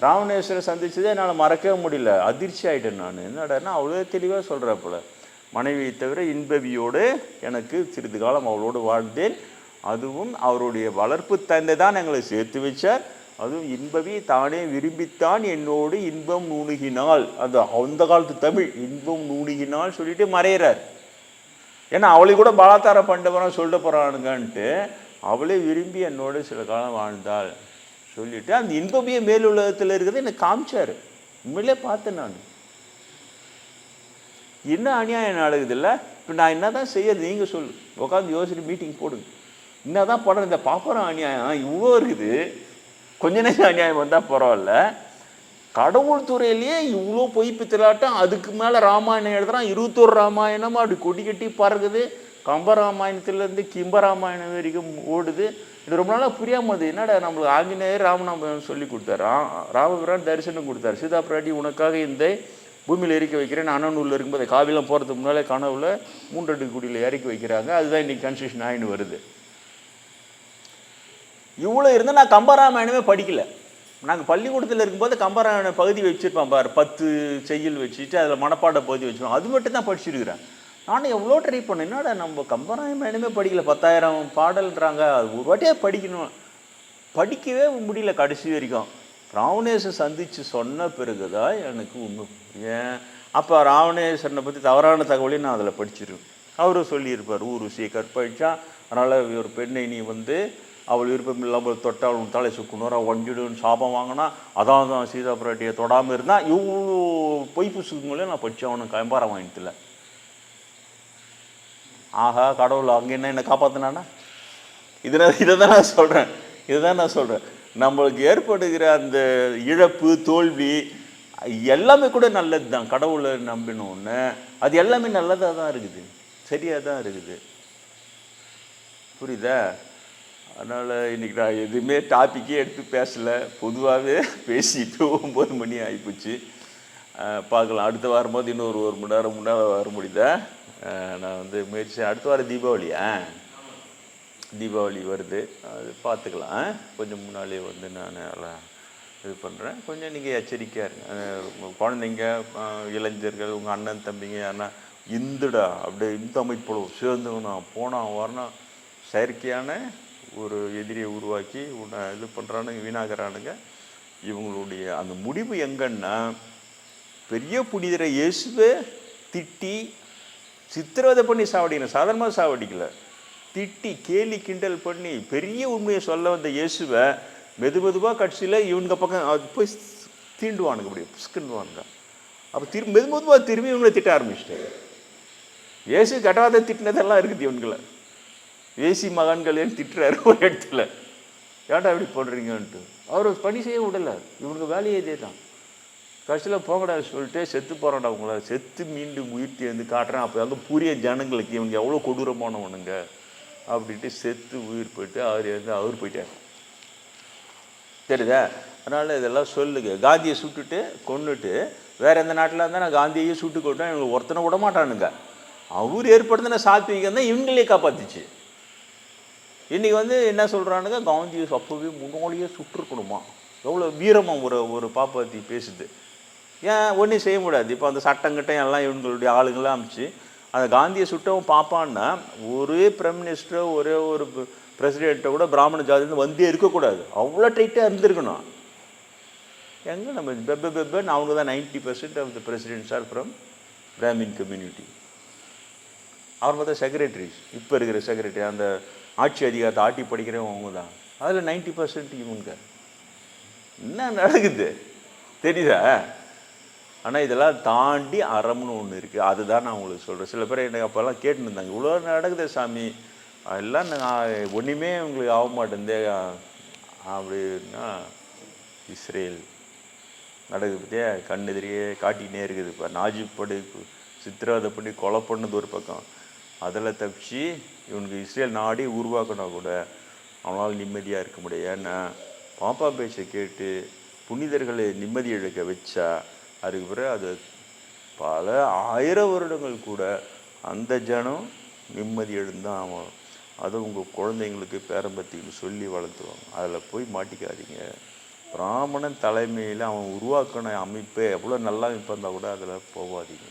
ராவணேஸ்வரரை சந்தித்ததே என்னால் மறக்கவே முடியல. அதிர்ச்சி ஆகிட்டேன் நான். என்னடான்னா அவ்வளோ தெளிவாக சொல்கிறப்போல, மனைவியை தவிர இன்பவியோடு எனக்கு சிறிது காலம் அவளோடு வாழ்ந்தேன். அதுவும் அவருடைய வளர்ப்பு தந்தை தான் எங்களை சேர்த்து வச்சார். அதுவும் இன்பவி தானே விரும்பித்தான் என்னோடு இன்பம் நூணுகினாள். அந்த காலத்து தமிழ் இன்பம் நூணுகினாள் சொல்லிட்டு மறையிறார். ஏன்னா அவளை கூட பலாத்தாரம் பண்ணிட்டு போகிறான் சொல்லிட்டு போகிறானுங்கன்ட்டு அவளே விரும்பி என்னோடு சில காலம் வாழ்ந்தாள் சொல்லிட்டு அந்த இன்பவியை மேலுலகத்தில் இருக்கிறது எனக்கு காமிச்சார். உண்மையிலே பார்த்தேன் நான். என்ன அநியாயம் நடக்குது இல்லை? இப்போ நான் என்ன தான் செய்யறது? நீங்கள் சொல்லு, உட்காந்து யோசிச்சு மீட்டிங் போடுங்க. என்னதான் படம் இந்த பாப்பரம் அநியாயம் இவ்வளோ இருக்குது, கொஞ்ச நேரம் அநியாயம் வந்தால் பரவாயில்ல, கடவுள் துறையிலேயே இவ்வளோ பொய் பித்தலாட்டம். அதுக்கு மேலே ராமாயணம் எழுதுறான், 21 ராமாயணமும் அப்படி கொடி கட்டி பறகுது. கம்பராமாயணத்துலேருந்து கிம்பராமாயணம் வரைக்கும் ஓடுது. இது ரொம்ப நாளாக புரியாமல் என்னடா நம்மளுக்கு ஆஞ்சநேயர் ராமநாமம் சொல்லி கொடுத்தாரு, ராமபிரான் தரிசனம் கொடுத்தாரு, சீதா பிராட்டி உனக்காக இந்த பூமியில் இறக்கி வைக்கிறேன், அண்ணனூரில் இருக்கும்போது காவிலாம் போகிறதுக்கு முன்னாலே கனவுல 3 அடுக்கு குடியில் இறக்கி வைக்கிறாங்க. அதுதான் இன்றைக்கி கன்ஸ்டியூஷன் ஆகின்னு வருது. இவ்வளோ இருந்தால் நான் கம்பராமாயணமே படிக்கலை. நாங்கள் பள்ளிக்கூடத்தில் இருக்கும்போது கம்பராமாயண பகுதி வச்சுருப்பேன் பாரு, 10 செய்யுள் வச்சுட்டு அதில் மனப்பாட பகுதி வச்சுருவோம். அது மட்டும் தான் படிச்சிருக்கிறேன். நானும் எவ்வளோ ட்ரை பண்ணேன், என்னடா நம்ம கம்பராமாயணமே படிக்கல, 10,000 பாடல்ன்றாங்க, அது ஒரு வாட்டியே படிக்கணும், படிக்கவே முடியல கடைசி வரைக்கும். ராவணேஸ்வரன் சந்தித்து சொன்ன பிறகுதான் எனக்கு உண்மை. ஏன் அப்போ ராவணேஸ்வரனை பற்றி தவறான தகவலையும் நான் அதில் படிச்சிருவேன். அவரும் சொல்லியிருப்பார், ஊருசியை கற்பழிச்சா, அதனால் ஒரு பெண்ணை நீ அவள் விருப்பம் இல்லாமல் தொட்டால் அவன் தலை சுக்குனோர், அவள் வண்டிடுன்னு சாபம் வாங்கினா, அதான் தான் சீதா பிராட்டியை தொடாமல் இருந்தால், இவ்வளோ பொய் புசுக்குங்களே நான் படித்தேன். அவனுக்கு கம்பராமாயணத்தில். ஆஹா கடவுள் அங்கே என்ன காப்பாற்றினானா? இதை தான் நான் சொல்கிறேன். நம்மளுக்கு ஏற்படுகிற அந்த இழப்பு, தோல்வி எல்லாமே கூட நல்லது தான். கடவுளை நம்பினோன்னு அது எல்லாமே நல்லதாக தான் இருக்குது, சரியாக தான் இருக்குது. புரியுதா? அதனால் இன்றைக்கி நான் எதுவுமே டாப்பிக்கே எடுத்து பேசலை, பொதுவாகவே பேசி இப்போ 9 மணி ஆகிப்போச்சு. பார்க்கலாம், அடுத்த வாரம் போது இன்னொரு 1 மணி நேரம் முன்னாடி வர முடியுதா? நான் முயற்சி. அடுத்த வாரம் தீபாவளி வருது, அது பார்த்துக்கலாம். கொஞ்சம் முன்னாலே நான் எல்லாம் இது பண்ணுறேன். கொஞ்சம் நீங்கள் எச்சரிக்கையாக இருங்க. குழந்தைங்க, இளைஞர்கள், உங்கள் அண்ணன் தம்பிங்க யாருன்னா இந்துடா அப்படியே இந்த அமைப்போடு சேர்ந்துக்கணும், போனால் வரணும், செயற்கையான ஒரு எதிரியை உருவாக்கி உன்னை இது பண்ணுறானுங்க, வீணாகிறானுங்க. இவங்களுடைய அந்த முடிவு எங்கன்னா, பெரிய புனிதரை இயேசுவே திட்டி சித்திரவதை பண்ணி சாவடிக்கணும், சாதாரணமாக சாவடிக்கலை, திட்டி கேலி கிண்டல் பண்ணி பெரிய உண்மையை சொல்ல வந்த இயேசுவை மெதுவாக கட்சியில் இவங்க பக்கம் அது போய் தீண்டுவானுங்க, அப்படி புஷ்கிண்டுவானுங்க. அப்போ மெதுவாக திரும்பி இவங்களை திட்ட ஆரம்பிச்சிட்டாங்க. இயேசு கட்டாத திட்டினதெல்லாம் இருக்குது இவங்களை. ஏசி மகான்களேன்னு திட்டுறாரு ஒரு இடத்துல, ஏன்டா இப்படி போடுறீங்கன்ட்டு. அவர் பணி செய்ய விடலை, இவனுக்கு வேலையே இதே தான். கடைசியில் போங்கடா சொல்லிட்டு செத்து போகிறான்டா, அவங்கள செத்து மீண்டும் உயிர்த்தி காட்டுறேன். அப்போ புரிய ஜனங்களுக்கு இவங்க எவ்வளோ கொடூரமானவனுங்க அப்படின்ட்டு செத்து உயிர் போயிட்டு அவர் போயிட்டார். தெரியுதா? அதனால் இதெல்லாம் சொல்லுங்க. காந்தியை சுட்டுட்டு கொண்டுட்டு வேறு எந்த நாட்டில் இருந்தால் நான் காந்தியை சுட்டு கொண்டேன், இவங்க ஒருத்தனை விட மாட்டானுங்க. அவர் ஏற்படுத்தின சாத்வீகம் தான் இவங்களே காப்பாற்றிச்சு. இன்றைக்கி என்ன சொல்கிறானுங்க, காந்தியை அப்போவே முன்னாடியே சுட்டுருக்கணுமா, எவ்வளோ வீரமாக ஒரு பாப்பாத்தி பேசுது. ஏன் ஒன்றும் செய்ய முடியாது. இப்போ அந்த சட்டங்கிட்டம் எல்லாம் இவங்களுடைய ஆளுங்களாம் அமிச்சு அந்த காந்தியை சுட்டவன் பார்ப்பான்னா, ஒரே பிரைம் மினிஸ்டரோ ஒரே ஒரு பிரசிடெண்ட்டை கூட பிராமண ஜாதியிலேருந்து வந்தே இருக்கக்கூடாது, அவ்வளோ டைட்டாக இருந்திருக்கணும். எங்கே நம்ம பெப்பன்னு அவங்க தான் 90% of the presidents are from Brahmin community. அவர் பார்த்தா செக்ரட்டரிஸ், இப்போ இருக்கிற செக்ரட்டரி, அந்த ஆட்சி அதிகாரத்தை ஆட்டி படிக்கிறவங்க அவங்க தான். அதில் 90% இவங்க. என்ன நடக்குது தெரியுதா? ஆனால் இதெல்லாம் தாண்டி அறம்னு ஒன்று இருக்குது, அதுதான் நான் உங்களுக்கு சொல்கிறேன். சில பேர் எனக்கு அப்போல்லாம் கேட்டுன்னு இருந்தாங்க, இவ்வளோ நடக்குது சாமி, எல்லாம் நான் ஒன்றுமே உங்களுக்கு ஆக மாட்டேந்தே அப்படின்னா. இஸ்ரேல் நடக்குது பற்றியா, கண்ணெதிரியே காட்டினே இருக்குது. இப்போ நாஜிப்படி சித்திரவதை பண்ணி கொலை பண்ணது ஒரு பக்கம், அதில் தப்பிச்சு இவனுக்கு இஸ்ரேல் நாடே உருவாக்கினா கூட அவனால் நிம்மதியாக இருக்க முடியாது. ஏன்னா பாப்பா பேச்சை கேட்டு புனிதர்களை நிம்மதி இழக்க வச்சா அதுக்கு பிறகு அது பல 1000 வருடங்கள் கூட அந்த ஜனம் நிம்மதி எழுந்தான் ஆகும். அதை உங்கள் குழந்தைங்களுக்கு பேரம்பத்தின்னு சொல்லி வளர்த்துருவாங்க. அதில் போய் மாட்டிக்காதீங்க. பிராமணன் தலைமையில் அவன் உருவாக்கின அமைப்பை எவ்வளோ நல்லா அமைப்பாக இருந்தால் கூட அதில் போகாதீங்க.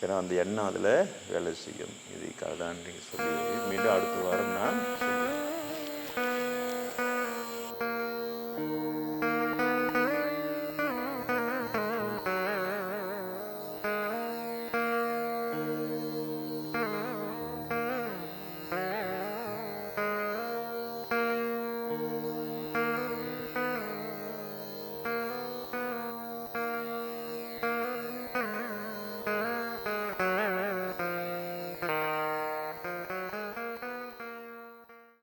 ஏன்னா அந்த எண்ணம் அதில் வேலை செய்யும். இதுக்காக தான் நீங்கள் சொல்லி மீண்டும் அடுத்த வாரம்